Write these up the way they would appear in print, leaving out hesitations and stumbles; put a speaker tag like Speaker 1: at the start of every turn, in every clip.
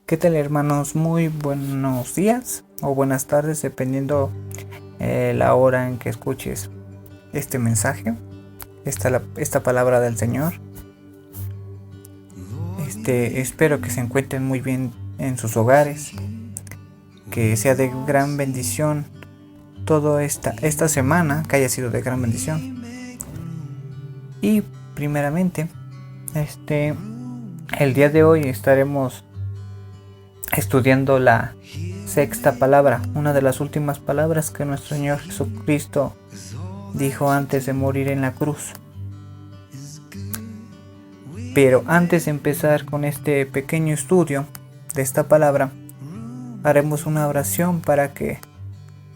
Speaker 1: ¿Qué tal, hermanos? Muy buenos días o buenas tardes, dependiendo la hora en que escuches este mensaje, esta palabra del Señor. Espero que se encuentren muy bien en sus hogares, que sea de gran bendición toda esta semana, que haya sido de gran bendición. Y primeramente, el día de hoy estaremos estudiando la sexta palabra, una de las últimas palabras que nuestro Señor Jesucristo dijo antes de morir en la cruz. Pero antes de empezar con este pequeño estudio de esta palabra, haremos una oración para que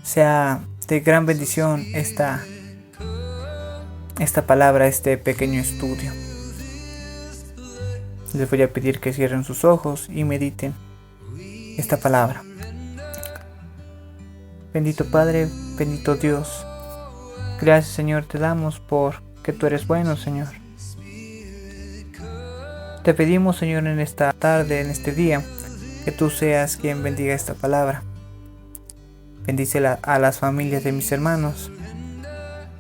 Speaker 1: sea de gran bendición esta palabra, este pequeño estudio. Les voy a pedir que cierren sus ojos y mediten esta palabra. Bendito Padre, bendito Dios, gracias, Señor, te damos porque tú eres bueno, Señor. Te pedimos, Señor, en esta tarde, en este día, que tú seas quien bendiga esta palabra. Bendice a las familias de mis hermanos.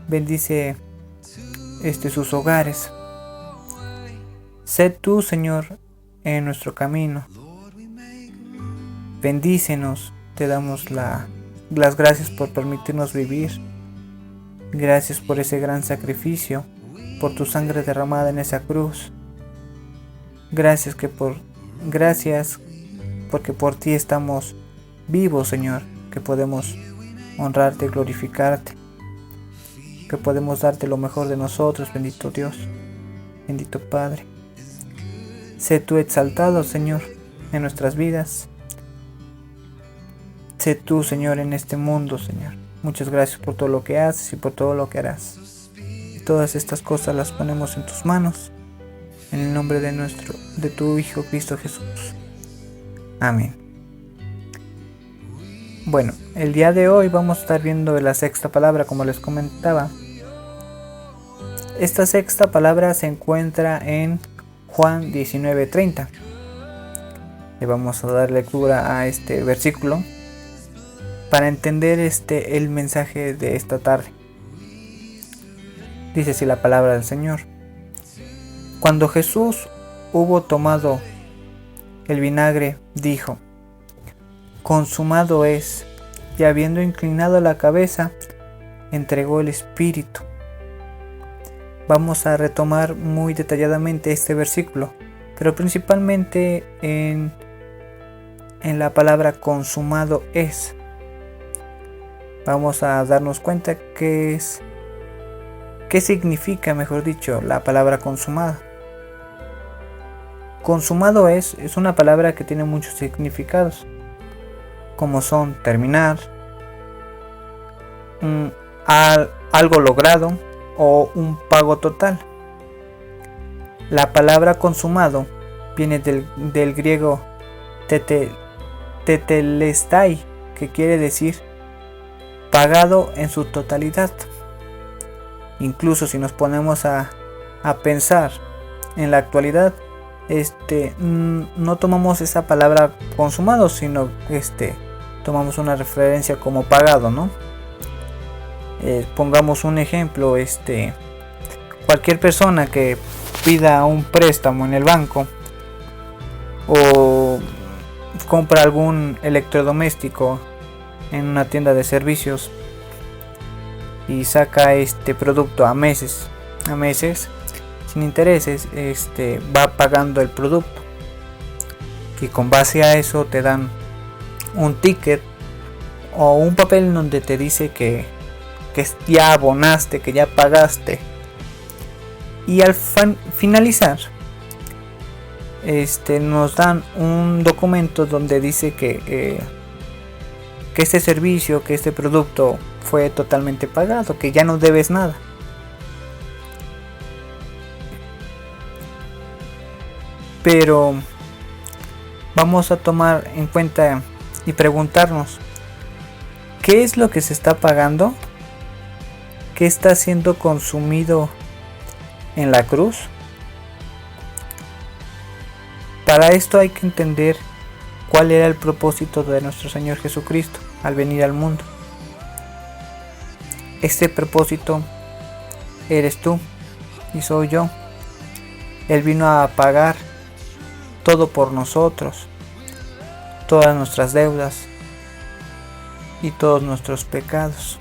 Speaker 1: Bendice sus hogares. Sé tú, Señor, en nuestro camino. Bendícenos, te damos las gracias por permitirnos vivir. Gracias por ese gran sacrificio, por tu sangre derramada en esa cruz. Gracias porque por ti estamos vivos, Señor, que podemos honrarte y glorificarte, que podemos darte lo mejor de nosotros, bendito Dios, bendito Padre. Sé tú exaltado, Señor, en nuestras vidas. Sé tú, Señor, en este mundo, Señor. Muchas gracias por todo lo que haces y por todo lo que harás. Y todas estas cosas las ponemos en tus manos, en el nombre de tu Hijo Cristo Jesús. Amén. Bueno, el día de hoy vamos a estar viendo la sexta palabra, como les comentaba. Esta sexta palabra se encuentra en Juan 19:30. Le vamos a dar lectura a este versículo para entender el mensaje de esta tarde. Dice así la palabra del Señor. Cuando Jesús hubo tomado el vinagre, dijo: consumado es, y habiendo inclinado la cabeza, entregó el espíritu. Vamos a retomar muy detalladamente este versículo, pero principalmente en la palabra consumado es. Vamos a darnos cuenta qué significa, mejor dicho, la palabra consumada. Consumado es una palabra que tiene muchos significados, como son terminar, algo logrado o un pago total. La palabra consumado viene del griego tetelestai, que quiere decir pagado en su totalidad. Incluso si nos ponemos a pensar en la actualidad, no tomamos esa palabra consumado, sino tomamos una referencia como pagado, ¿no? Pongamos un ejemplo, cualquier persona que pida un préstamo en el banco o compra algún electrodoméstico en una tienda de servicios y saca este producto a meses sin intereses, va pagando el producto, y con base a eso te dan un ticket o un papel en donde te dice que ya abonaste, que ya pagaste, y al finalizar nos dan un documento donde dice que este servicio, que este producto fue totalmente pagado, que ya no debes nada. Pero vamos a tomar en cuenta y preguntarnos, ¿qué es lo que se está pagando? ¿Qué está siendo consumido en la cruz? Para esto hay que entender cuál era el propósito de nuestro Señor Jesucristo al venir al mundo. Este propósito eres tú y soy yo. Él vino a pagar todo por nosotros, todas nuestras deudas y todos nuestros pecados.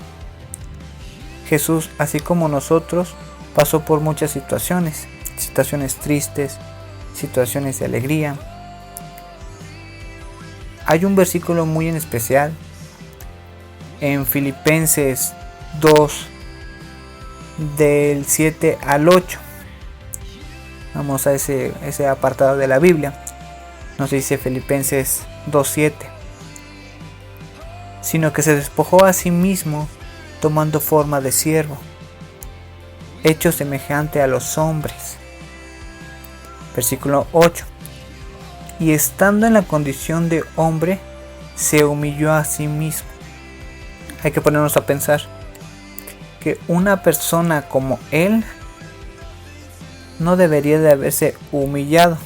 Speaker 1: Jesús, así como nosotros, pasó por muchas situaciones tristes, situaciones de alegría. Hay un versículo muy en especial en Filipenses 2, del 7 al 8. Vamos a ese apartado de la Biblia. Nos dice Filipenses 2:7. Sino que se despojó a sí mismo, tomando forma de siervo, hecho semejante a los hombres. Versículo 8. Y estando en la condición de hombre, se humilló a sí mismo. Hay que ponernos a pensar que una persona como él no debería de haberse humillado,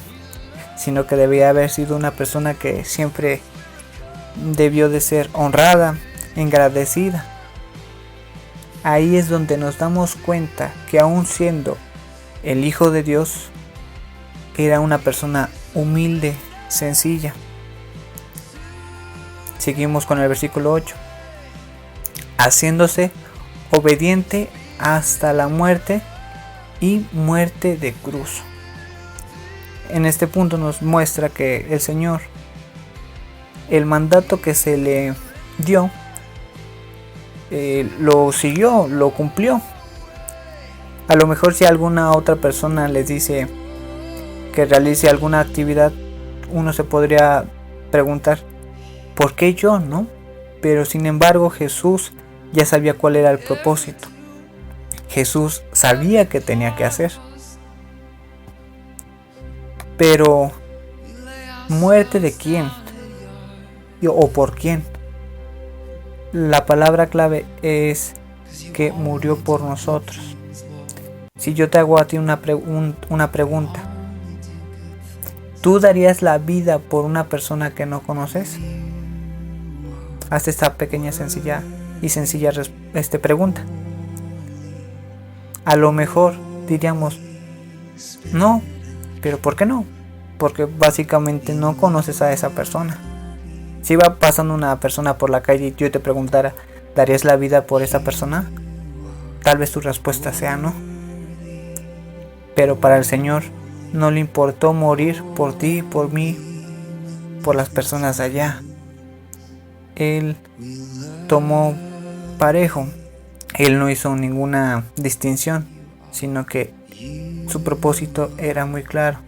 Speaker 1: sino que debía haber sido una persona que siempre debió de ser honrada, agradecida. Ahí es donde nos damos cuenta que aun siendo el Hijo de Dios, era una persona humilde, sencilla. Seguimos con el versículo 8. Haciéndose obediente hasta la muerte y muerte de cruz. En este punto nos muestra que el Señor, el mandato que se le dio, lo siguió, lo cumplió. A lo mejor si alguna otra persona les dice que realice alguna actividad, uno se podría preguntar, ¿por qué yo, no? Pero sin embargo Jesús ya sabía cuál era el propósito. Jesús sabía qué tenía que hacer. Pero ¿muerte de quién? ¿O por quién? La palabra clave es que murió por nosotros. Si yo te hago a ti una pregunta, ¿tú darías la vida por una persona que no conoces? Haz esta pequeña sencilla pregunta. A lo mejor diríamos, no, pero ¿por qué no? Porque básicamente no conoces a esa persona. Si va pasando una persona por la calle y yo te preguntara, ¿darías la vida por esa persona? Tal vez tu respuesta sea no. Pero para el Señor no le importó morir por ti, por mí, por las personas de allá. Él tomó parejo. Él no hizo ninguna distinción, sino que su propósito era muy claro.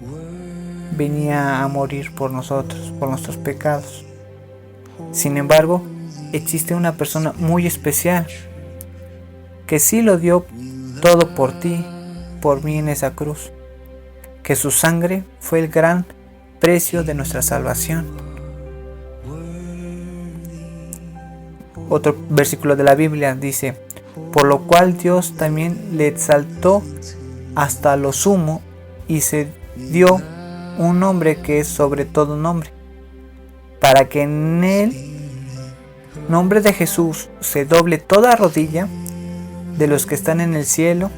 Speaker 1: Venía a morir por nosotros, por nuestros pecados. Sin embargo, existe una persona muy especial que sí lo dio todo por ti, por mí en esa cruz. Que su sangre fue el gran precio de nuestra salvación. Otro versículo de la Biblia dice, por lo cual Dios también le exaltó hasta lo sumo y se dio un nombre que es sobre todo nombre, para que en el nombre de Jesús se doble toda rodilla de los que están en el cielo,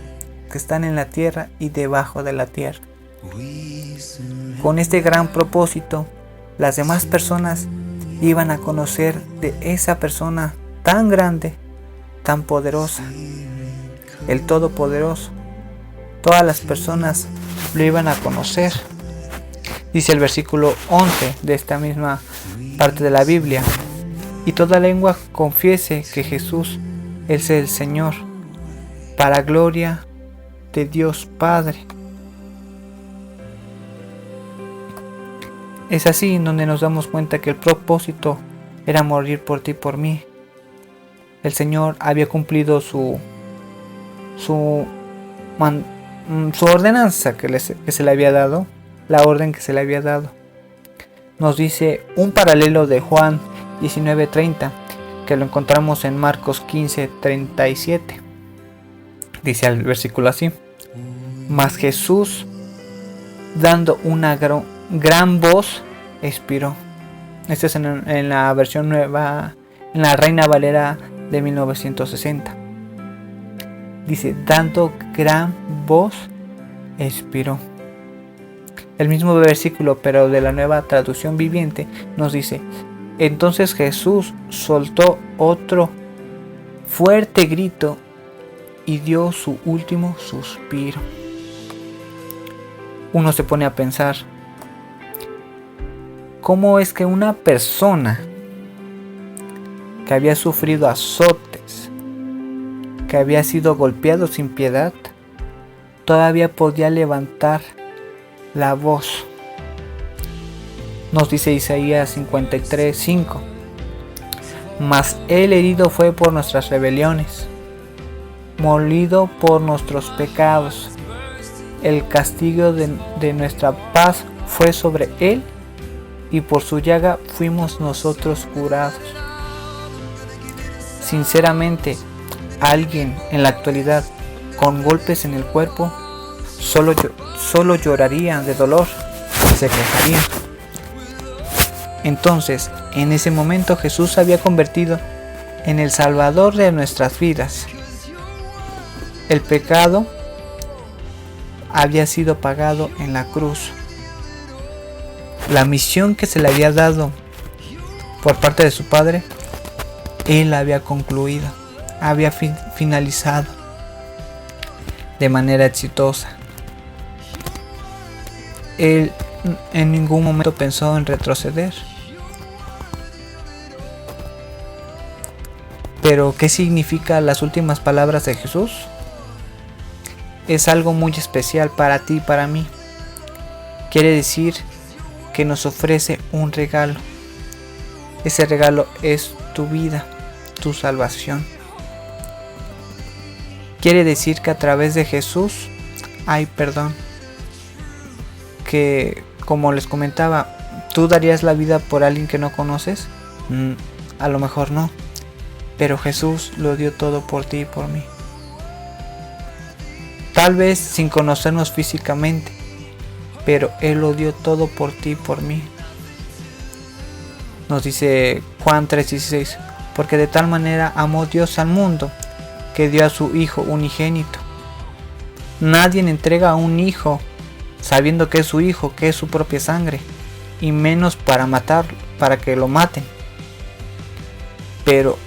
Speaker 1: que están en la tierra y debajo de la tierra. Con este gran propósito, las demás personas iban a conocer de esa persona tan grande, tan poderosa, el Todopoderoso. Todas las personas lo iban a conocer. Dice el versículo 11 de esta misma parte de la Biblia, y toda lengua confiese que Jesús es el Señor, para gloria de Dios Padre. Es así en donde nos damos cuenta que el propósito era morir por ti y por mí. El Señor había cumplido su ordenanza que se le había dado, la orden que se le había dado. Nos dice un paralelo de Juan 19:30, que lo encontramos en Marcos 15:37. Dice el versículo así: mas Jesús, dando una gran voz, expiró. Esto es en la versión nueva, en la Reina Valera de 1960. Dice, dando gran voz, expiró. El mismo versículo, pero de la Nueva Traducción Viviente, nos dice, entonces Jesús soltó otro fuerte grito y dio su último suspiro. Uno se pone a pensar, ¿cómo es que una persona que había sufrido azotes, que había sido golpeado sin piedad, todavía podía levantar la voz? Nos dice Isaías 53:5, mas el herido fue por nuestras rebeliones, molido por nuestros pecados, el castigo de nuestra paz fue sobre él, y por su llaga fuimos nosotros curados. Sinceramente, alguien en la actualidad con golpes en el cuerpo solo lloraría de dolor y se quejaría. Entonces, en ese momento Jesús se había convertido en el Salvador de nuestras vidas. El pecado había sido pagado en la cruz. La misión que se le había dado por parte de su Padre, Él la había concluido, había finalizado de manera exitosa. Él en ningún momento pensó en retroceder. Pero, ¿qué significan las últimas palabras de Jesús? Es algo muy especial para ti y para mí. Quiere decir que nos ofrece un regalo. Ese regalo es tu vida, tu salvación. Quiere decir que a través de Jesús hay perdón. Que, como les comentaba, ¿tú darías la vida por alguien que no conoces? A lo mejor no. Pero Jesús lo dio todo por ti y por mí. Tal vez sin conocernos físicamente, pero Él lo dio todo por ti y por mí. Nos dice Juan 3:16, porque de tal manera amó Dios al mundo, que dio a su Hijo unigénito. Nadie entrega a un hijo sabiendo que es su hijo, que es su propia sangre, y menos para matarlo, para que lo maten. Pero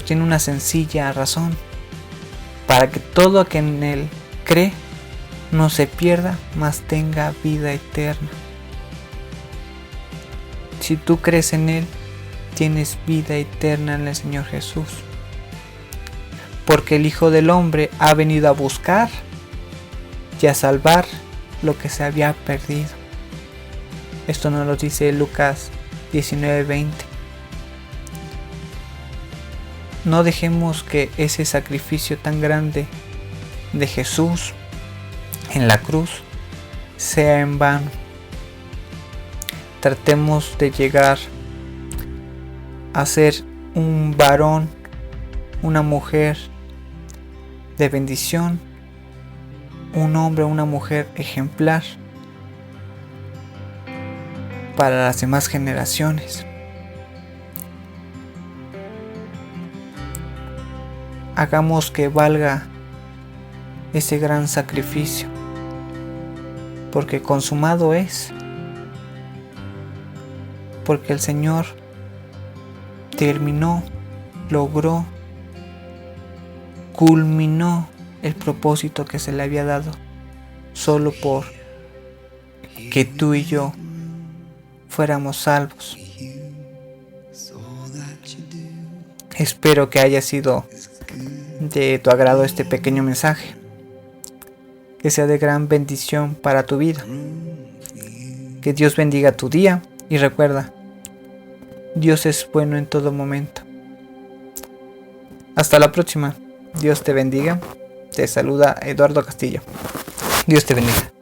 Speaker 1: tiene una sencilla razón, para que todo aquel en Él cree no se pierda, mas tenga vida eterna. Si tú crees en Él, tienes vida eterna en el Señor Jesús, porque el Hijo del Hombre ha venido a buscar y a salvar lo que se había perdido. Esto nos lo dice Lucas 19:20. No dejemos que ese sacrificio tan grande de Jesús en la cruz sea en vano. Tratemos de llegar a ser un varón, una mujer de bendición, un hombre, una mujer ejemplar para las demás generaciones. Hagamos que valga ese gran sacrificio, porque consumado es, porque el Señor terminó, logró, culminó el propósito que se le había dado, solo por que tú y yo fuéramos salvos. Espero que haya sido de tu agrado este pequeño mensaje, que sea de gran bendición para tu vida. Que Dios bendiga tu día y recuerda, Dios es bueno en todo momento. Hasta la próxima. Dios te bendiga. Te saluda Eduardo Castillo. Dios te bendiga.